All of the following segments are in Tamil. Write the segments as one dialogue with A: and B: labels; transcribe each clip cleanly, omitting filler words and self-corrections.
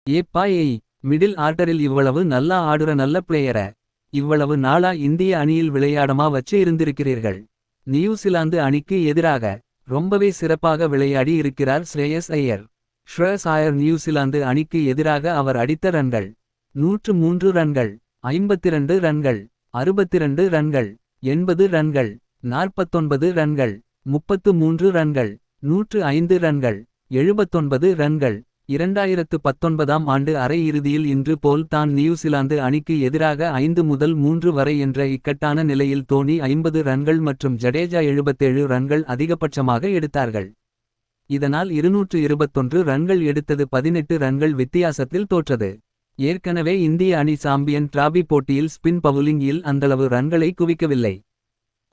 A: ஏப்பா ஏய். மிடில் ஆர்டரில் இவ்வளவு நல்லா ஆடுற நல்ல பிளேயர. இவ்வளவு நாளா இந்திய அணியில் விளையாடமா வச்சு இருந்திருக்கிறீர்கள். நியூசிலாந்து அணிக்கு எதிராக ரொம்பவே சிறப்பாக விளையாடி இருக்கிறார் ஸ்ரேயஸ் ஐயர். ஸ்ரேயஸ் ஐயர் நியூசிலாந்து அணிக்கு எதிராக அவர் அடித்த ரன்கள் 103 ரன்கள், 52 ரன்கள், 62 ரன்கள், 80 ரன்கள், 49 ரன்கள், 33 ரன்கள், 105 ரன்கள், 79 ரன்கள். 2019ஆம் ஆண்டு அரை இறுதியில் இன்று போல் தான் நியூசிலாந்து அணிக்கு எதிராக 5 முதல் 3 வரை என்ற இக்கட்டான நிலையில் தோனி 50 ரன்கள் மற்றும் ஜடேஜா 77 ரன்கள் அதிகபட்சமாக எடுத்தார்கள். இதனால் 221 ரன்கள் எடுத்தது 18 ரன்கள் வித்தியாசத்தில் தோற்றது. ஏற்கனவே இந்திய அணி சாம்பியன் டிராபி போட்டியில் ஸ்பின் பவுலிங்கில் அந்தளவு ரன்களை குவிக்கவில்லை.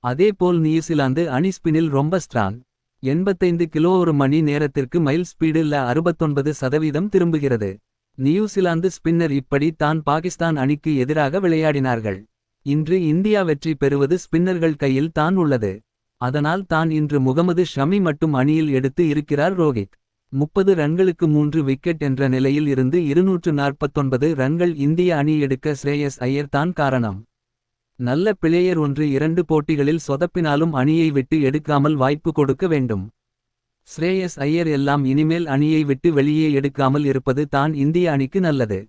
A: அதேபோல் நியூசிலாந்து அணி ஸ்பினில் ரொம்ப ஸ்ட்ராங். 85 கிலோ ஒரு மணி நேரத்திற்கு மைல் ஸ்பீடில் 69% திரும்புகிறது. நியூசிலாந்து ஸ்பின்னர் இப்படி தான் பாகிஸ்தான் அணிக்கு எதிராக விளையாடினார்கள். இன்று இந்தியா வெற்றி பெறுவது ஸ்பின்னர்கள் கையில் தான் உள்ளது. அதனால் தான் இன்று முகமது ஷமி மட்டும் அணியில் எடுத்து இருக்கிறார் ரோஹித். 30 ரன்களுக்கு 3 விக்கெட் என்ற நிலையில் இருந்து 249 ரன்கள் இந்திய அணி எடுக்க ஸ்ரேயஸ் ஐயர் தான் காரணம். நல்ல பிளேயர் 1-2 போட்டிகளில் சொதப்பினாலும் அணியை விட்டு எடுக்காமல் வாய்ப்பு கொடுக்க வேண்டும். ஸ்ரேயஸ் ஐயர் எல்லாம் இனிமேல் அணியை விட்டு வெளியே எடுக்காமல் இருப்பது தான் இந்திய அணிக்கு நல்லது.